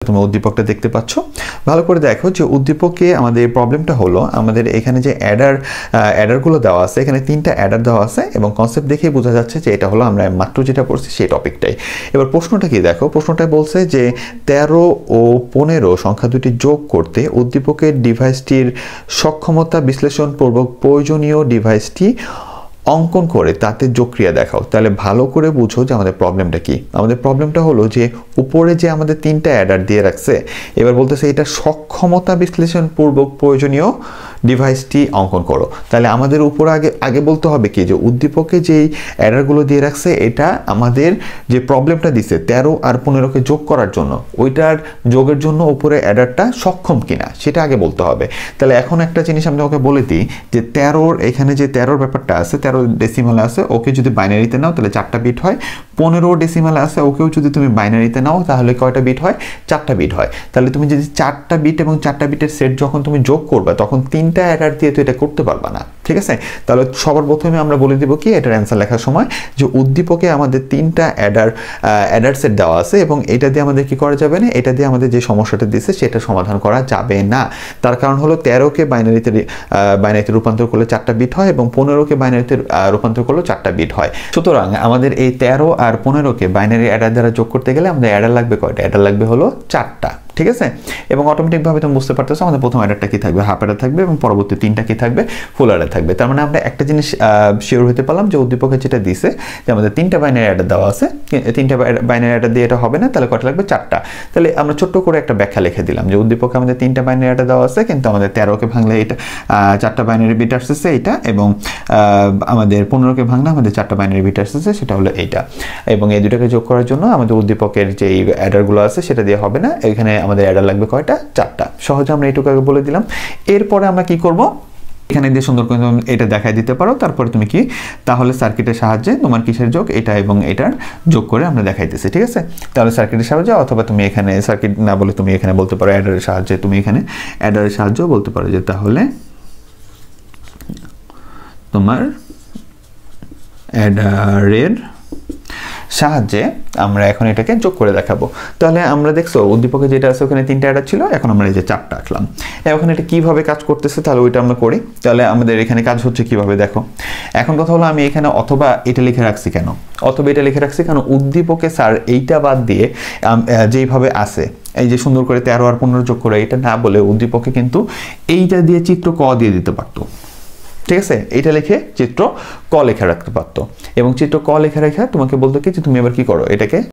তুমি উদ্দীপকটা দেখতে পাচ্ছ। ভালো করে দেখো যে উদ্দীপকে আমাদের প্রবলেমটা হলো আমাদের এখানে যে অ্যাডারগুলো দেওয়া আছে, এখানে 3টা অ্যাডার দেওয়া আছে এবং কনসেপ্ট দেখেই বোঝা যাচ্ছে যে এটা হলো আমরা মাত্র যেটা পড়ছি সেই টপিকটাই। এবার প্রশ্নটা কি দেখো, প্রশ্নটা বলছে যে 13 ও 15 সংখ্যা দুটি যোগ করতে উদ্দীপকের ডিভাইসটির সক্ষমতা বিশ্লেষণপূর্বক প্রয়োজনীয় ডিভাইসটি অঙ্কন করে তাতে যোগক্রিয়া দেখাও। তাহলে ভালো করে বুঝো যে আমাদের প্রবলেমটা কি। আমাদের প্রবলেমটা হলো যে উপরে যে আমাদের 3টা অ্যাডার দিয়ে রাখছে, এবার বলতেছে এটা সক্ষমতা বিশ্লেষণপূর্বক প্রয়োজনীয় ডিভাইসটি অঙ্কন করো। তাহলে আমাদের উপরে আগে বলতে হবে কি যে উদ্দীপকে যেই অ্যাডারগুলো দিয়ে রাখছে এটা আমাদের যে প্রবলেমটা দিছে 13 আর 15কে যোগ করার জন্য, ওইটার যোগের জন্য উপরে অ্যাডারটা সক্ষম কিনা সেটা আগে বলতে হবে। তাহলে এখন একটা জিনিস আমি তোমাকে বলে দিই যে 13 এখানে যে 13 ব্যাপারটা আছে, 13 ডেসিমালে আছে, ওকে যদি বাইনারিতে নাও তাহলে 4টা বিট হয়। 15 ডেসিমালে আছে, ওকেও যদি তুমি বাইনারিতে নাও তাহলে কয়টা বিট হয়? 4টা বিট হয়। তাহলে তুমি যদি 4টা বিট এবং 4টা বিটের সেট যখন তুমি যোগ করবে তখন 3টা অ্যাডার দিয়ে তো এটা করতে পারবা না, ঠিক আছে? তাহলে সবার প্রথমে আমরা বলে দিব কি এটার অ্যান্সার লেখার সময় যে উদ্দীপকে আমাদের 3টা অ্যাডার সেট দেওয়া আছে এবং এটা দিয়ে আমাদের কি করা যাবে না, এটা দিয়ে আমাদের যে সমস্যাটা দিচ্ছে সেটা সমাধান করা যাবে না। তার কারণ হলো 13কে বাইনারিতে রূপান্তর করলে 4টা বিট হয় এবং 15কে বাইনারিতে রূপান্তর করলে 4টা বিট হয়। সুতরাং আমাদের এই 13 আর 15কে বাইনারি অ্যাডার দ্বারা যোগ করতে গেলে আমাদের অ্যাডার লাগবে কয়টা? অ্যাডার লাগবে হলো 4টা, ঠিক আছে? এবং অটোমেটিকভাবে তুমি বুঝতে পারতেছো আমাদের প্রথম অ্যাডারটা কি থাকবে? হাফ অ্যাডার থাকবে এবং পরবর্তী 3টা কি থাকবে? ফুল অ্যাডার থাকবে। তার মানে আমরা একটা জিনিস শিওর হতে পারলাম যে উদ্দীপকে যেটা দিছে যে আমাদের 3টা বাইনারি অ্যাডার দেওয়া আছে, 3টা বাইনারি অ্যাডার দিয়ে এটা হবে না, তাহলে কয়টা লাগবে? 4টা। তাহলে আমরা ছোট্ট করে একটা ব্যাখ্যা লিখে দিলাম যে উদ্দীপকে আমাদের 3টা বাইনারি অ্যাডার দেওয়া আছে কিন্তু আমাদের 13কে ভাঙলে এটা 4টা বাইনারি বিট আসছে এটা, এবং আমাদের 15কে ভাঙলে আমাদের 4টা বাইনারি বিট আসছে সেটা হলো এইটা। এবং এই দুটাকে যোগ করার জন্য আমাদের উদ্দীপকের যে অ্যাডারগুলো আছে সেটা দিয়ে হবে না, এখানে আমাদের অ্যাডার লাগবে কয়টা? 4টা। সহজে আমরা এইটুকু আগে বলে দিলাম। এরপরে আমরা কি করব, এখানে দিয়ে সুন্দর করে এটা দেখাই দিতে পারো। তারপরে তুমি কি তাহলে সার্কিটের সাহায্যে তোমার কিসের যোগ, এটা এবং এটার যোগ করে আমরা দেখাইতেছি, ঠিক আছে? তাহলে সার্কিটের সাহায্যে, অথবা তুমি এখানে সার্কিট না বলে তুমি এখানে বলতে পারো অ্যাডারের সাহায্যে, তুমি এখানে অ্যাডারের সাহায্যে বলতে পারো যে তাহলে তোমার অ্যাডারের সাহায্যে আমরা এখন এটাকে যোগ করে দেখাবো। তাহলে আমরা দেখছো উদ্দীপকে যেটা আছে ওখানে 3টা অ্যাডার ছিল, এখন আমরা এই যে 4টা আঁকলাম। এখন এটা কিভাবে কাজ করতেছে তাহলে ওইটা আমরা করি। তাহলে আমাদের এখানে কাজ হচ্ছে কিভাবে দেখো। এখন কথা হলো আমি এখানে অথবা এটা লিখে রাখছি কেন? অথবা এটা লিখে রাখছি কারণ উদ্দীপকে স্যার এইটা বাদ দিয়ে যেইভাবে আছে এই যে সুন্দর করে 13 আর 15 যোগ করে এটা না বলে উদ্দীপকে কিন্তু এইটা দিয়ে চিত্র ক দিয়ে দিতে পারতো, ঠিক আছে? এইটা লিখে চিত্র ক লেখা রাখতে পারতো এবং চিত্র ক লেখা রেখে তোমাকে বলতো কি যে তুমি এবার কি করো, এটাকে